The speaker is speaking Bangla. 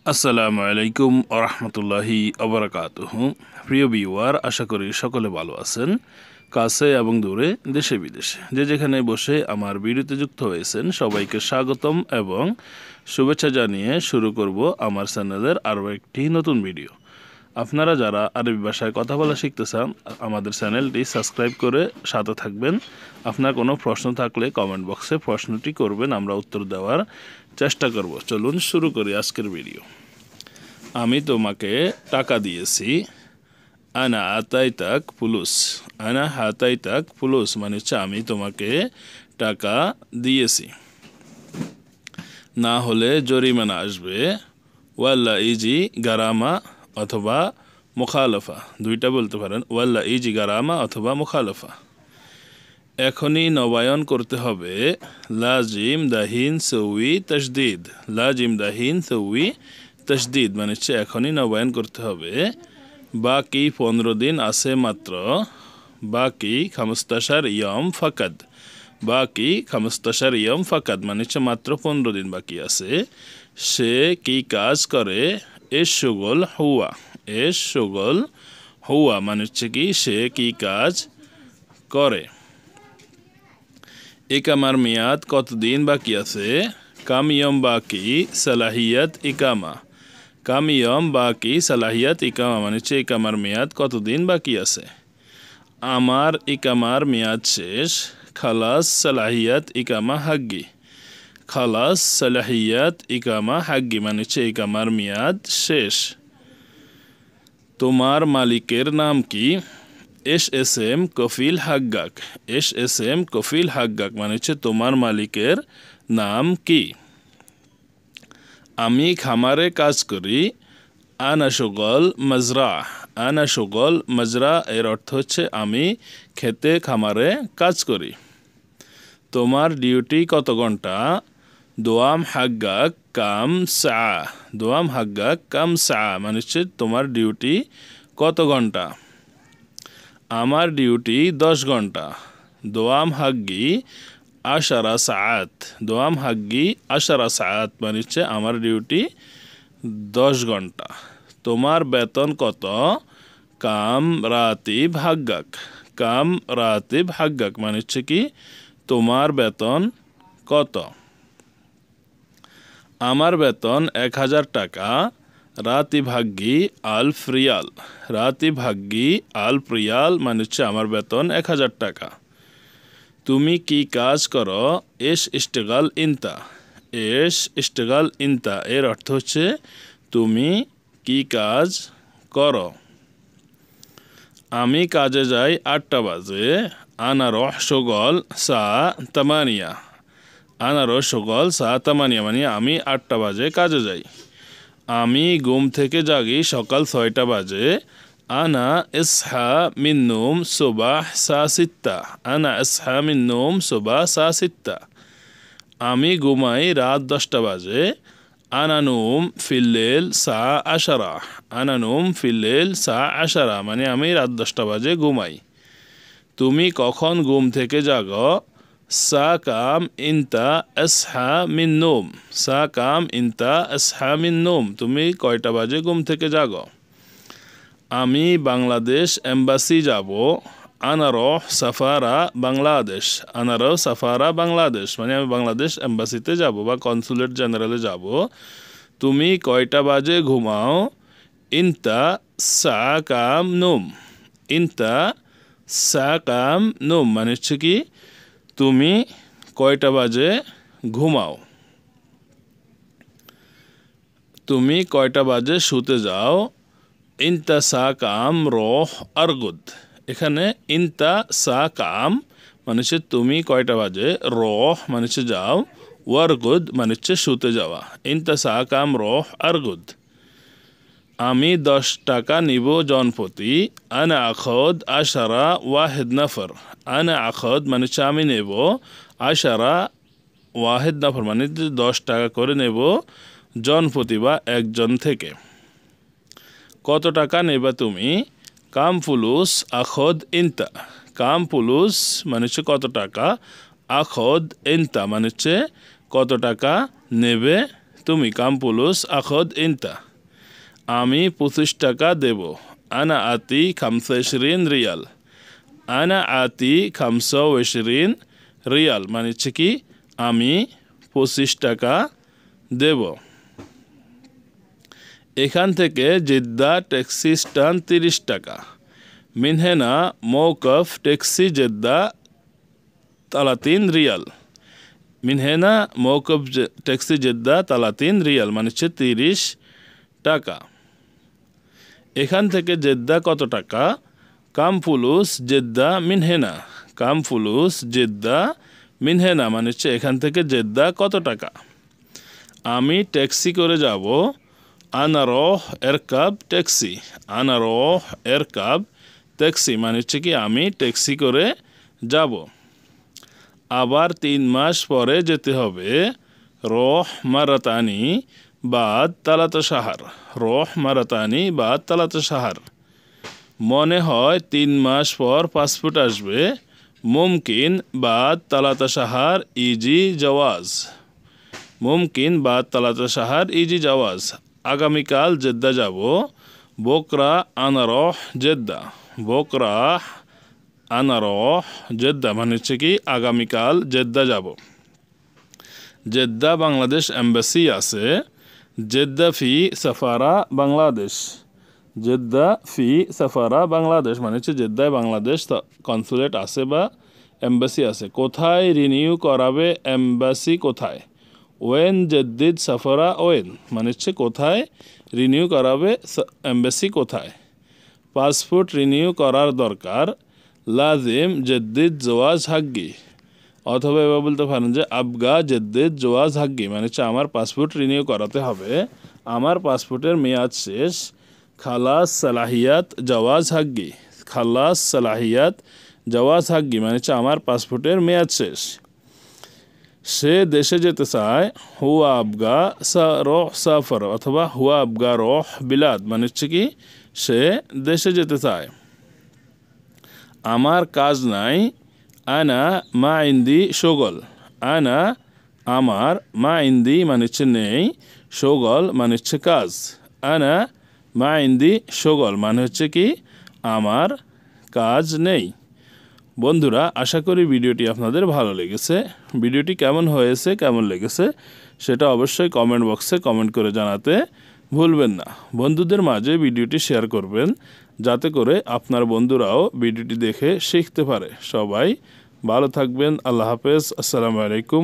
আসসালামু আলাইকুম ওরহমতুল্লাহি আবরাকাতুহু। প্রিয় ভিউয়ার, আশা করি সকলে ভালো আছেন। কাছে এবং দূরে, দেশে বিদেশে যে যেখানে বসে আমার ভিডিওতে যুক্ত হয়েছেন সবাইকে স্বাগতম এবং শুভেচ্ছা জানিয়ে শুরু করব আমার চ্যানেলের আরও একটি নতুন ভিডিও। আপনারা যারা আরবি ভাষায় কথা বলা শিখতে চান আমাদের চ্যানেলটি সাবস্ক্রাইব করে সাথে থাকবেন। আপনার কোনো প্রশ্ন থাকলে কমেন্ট বক্সে প্রশ্নটি করবেন, আমরা উত্তর দেওয়ার চেষ্টা করব। চলুন শুরু করি আজকের ভিডিও। আমি তোমাকে টাকা দিয়েছি। আনা আতাইতাক ফুলুস। আনা হাতাইতাক ফুলুস মানে হচ্ছে আমি তোমাকে টাকা দিয়েছি। না হলে জরিমানা আসবে। ওয়াল্লা ইজি গারামা অথবা মুখালফা, দুইটা বলতে পারেন, ওয়াল্লা ইজি গারামা অথবা মুখালফা। এখনই নবায়ন করতে হবে। লাজিম দাহিন সৌই তশদিদ। লাজিম দাহিন সৌই তশদিদ মানে হচ্ছে এখনই নবায়ন করতে হবে। বাকি 15 দিন আছে মাত্র। বাকি 15 ইয়ম ফাকাদ। বাকি 15 ইয়ম ফাকাদ মানে হচ্ছে মাত্র 15 দিন বাকি আছে। সে কি কাজ করে? এস শুগল হুয়া। এস শুগল হুয়া মানে হচ্ছে কি সে কি কাজ করে। ইকামার মেয়াদ কতদিন বাকি আছে? কাম ইয়ম বাকি সালাহিয়াত ইকামা। কাম ইয়ম বাকি সালাহিয়াত ইকামা মানে হচ্ছে ইকামার মেয়াদ কতদিন বাকি আছে। আমার ইকামার মেয়াদ শেষ। খালাস সালাহিয়াত ইকামা হাগ্গি। খালাস সালাহিয়াত ইকামা হাগ্গি মানে হচ্ছে ইকামার মেয়াদ শেষ। তোমার মালিকের নাম কি? এস এস এম কফিল হাগ্গাক। এস এস এম কফিল হাগ্গাক মানে হচ্ছে তোমার মালিকের নাম কি? আমি খামারে কাজ করি। আনা শুগল মাজরা। আনা শুগল মাজরা এর অর্থ হচ্ছে আমি খেতে খামারে কাজ করি। তোমার ডিউটি কত ঘন্টা? দোয়াম হাগ্গাক কাম সা। দোয়াম হাগ্গাক কাম সা মানে হচ্ছে তোমার ডিউটি কত ঘন্টা। আমার ডিউটি 10 ঘন্টা। দোয়াম হাগ্গি আশারা সাআত। দোয়াম হাগ্গি আশারা সাআত মানে হচ্ছে আমার ডিউটি 10 ঘন্টা। তোমার বেতন কত? কাম রাতিব হাগ্গাক। কাম রাতিব হাগ্গাক মানে হচ্ছে কি তোমার বেতন কত। আমার বেতন 1000 টাকা। রাতি ভাগ্যি আলফ রিয়াল। রাতি ভাগ্যি আলফ রিয়াল মানে হচ্ছে আমার বেতন 1000 টাকা। তুমি কি কাজ করো? এস ইস্তেগাল ইনতা। এস ইস্তেগাল ইনতা এর অর্থ হচ্ছে তুমি কি কাজ করো। আমি কাজে যাই 8টা বাজে। আনা রহ শুগল সা তামানিয়া। আনা রহ শুগল সা তামানিয়া মানে আমি 8টা বাজে কাজে যাই। আমি ঘুম থেকে জাগি সকাল 6টা বাজে। আনা ইসহা মিন নুম সুবাহ সা সিত্তা। আনা ইসহা মিন নুম সুবাহ সা সিত্তা। আমি ঘুমাই রাত 10টা বাজে। আনা নুম ফিল্লেল সা আশারা। আনা নুম ফিল্লেল সা আশারা মানে আমি রাত 10টা বাজে ঘুমাই। তুমি কখন ঘুম থেকে জাগো? সা কাম ইনতা আসহা মিন নুম। সা কাম ইনতা আসহা মিন নুম তুমি কয়টা বাজে ঘুম থেকে জাগো। আমি বাংলাদেশ এম্বাসি যাব। আনা রহ সাফারা বাংলাদেশ। আনা রহ সাফারা বাংলাদেশ মানে আমি বাংলাদেশ এম্বাসিতে যাব বা কনসুলেট জেনারেলে যাব। তুমি কয়টা বাজে ঘুমাও? ইনতা সা কাম নুম। ইনতা সা কাম নুম মানে হচ্ছে কি তুমি কয়টা বাজে ঘুমাও। তুমি কয়টা বাজে শুতে যাও? ইনতা সা কাম রহ আরগুদ। এখানে ইনতা সা কাম মানে হচ্ছে তুমি কয়টা বাজে, রহ মানে হচ্ছে যাও, ওয়ারগুদ মানে হচ্ছে শুতে যাওয়া। ইনতা সা কাম রহ আরগুদ। আমি 10 টাকা নিব জনপ্রতি। আনা আখদ আশারা ওয়াহেদ নফর। আনা আখদ মানে হচ্ছে আমি নেব। আশারা ওয়াহেদ নফর মানে 10 টাকা করে নেব জনপ্রতি বা একজন থেকে। কত টাকা নেবা তুমি? কাম ফুলুস আখদ ইনতা। কাম ফুলুস মানে হচ্ছে কত টাকা। আখদ ইনতা মানে হচ্ছে কত টাকা নেবে তুমি কাম ফুলুস আখদ ইনতা আমি 25 টাকা দেব আনা আতি 25 রিয়াল আনা আতি 25 রিয়াল মানে হচ্ছে কি আমি 25 টাকা দেব এখান থেকে জেদ্দা ট্যাক্সি স্ট্যান্ড 30 টাকা মিনহেনা মৌকফ ট্যাক্সি জেদ্দা 30 রিয়াল মিনহেনা মৌকফ ট্যাক্সি জেদ্দা 30 রিয়াল মানে হচ্ছে 30 টাকা এখান থেকে জেদ্দা কত টাকা কাম ফুলুস জেদ্দা মিনহেনা কাম ফুলুস জেদ্দা মিনহেনা মানে হচ্ছে এখান থেকে জেদ্দা কত টাকা আমি ট্যাক্সি করে যাব আনা রোহ এরকাব ট্যাক্সি আনা রোহ এরকাব ট্যাক্সি মানে হচ্ছে কি আমি ট্যাক্সি করে যাব আবার 3 মাস পরে যেতে হবে রোহ মারাতানি বাদ তালাতা শাহর রোহ মারাতানি বাদ তালাতা শাহর মনে হয় 3 মাস পর পাসপোর্ট আসবে মুমকিন বাদ তালাতা শাহর ইজি জওয়াজ মুমকিন বাদ তালাতা শাহর ইজি জওয়াজ আগামীকাল জেদ্দা যাব বকরা আনা রোহ জেদ্দা বকরা আনা রোহ জেদ্দা মানে হচ্ছে কি আগামীকাল জেদ্দা যাব জেদ্দা বাংলাদেশ এম্বাসি আছে জেদ্দা ফি সাফারা বাংলাদেশ জেদ্দা ফি সাফারা বাংলাদেশ মানে হচ্ছে জেদ্দায় বাংলাদেশ কনসুলেট আছে বা এম্বাসি আছে কোথায় রিনিউ করাবে এম্বাসি কোথায় ওয়েন জেদ্দিদ সাফারা ওয়েন মানে হচ্ছে কোথায় রিনিউ করাবে এম্বাসি কোথায় পাসপোর্ট রিনিউ করার দরকার লাজিম জেদ্দিদ জওয়াজ হাগ্গি অথবা এবার বলতে পারেন যে আবগা জেদ্দিদ জওয়াজ হাগ্গি মানে হচ্ছে আমার পাসপোর্ট রিনিউ করাতে হবে আমার পাসপোর্টের মেয়াদ শেষ খালাস সালাহিয়াত জওয়াজ হাগ্গি খালাস সালাহিয়াত জওয়াজ হাগ্গি মানে হচ্ছে আমার পাসপোর্টের মেয়াদ শেষ সে দেশে যেতে চায় হুয়া আবগা রোহ সাফর অথবা হুয়া আবগা রোহ বিলাদ মানে হচ্ছে কি সে দেশে যেতে চায় আমার কাজ নাই আনা মা ইন্দি শোগল আনা আমার মা ইন্দি মানে হচ্ছে নেই শোগল মানে হচ্ছে কাজ আনা মা ইন্দি শোগল মানে হচ্ছে কি আমার কাজ নেই বন্ধুরা আশা করি ভিডিওটি আপনাদের ভালো লেগেছে ভিডিওটি কেমন হয়েছে কেমন লেগেছে সেটা অবশ্যই কমেন্ট বক্সে কমেন্ট করে জানাতে ভুলবেন না বন্ধুদের মাঝে ভিডিওটি শেয়ার করবেন যাতে করে আপনার বন্ধুরাও ভিডিওটি দেখে শিখতে পারে সবাই ভালো থাকবেন আল্লাহ হাফেজ আসসালামু আলাইকুম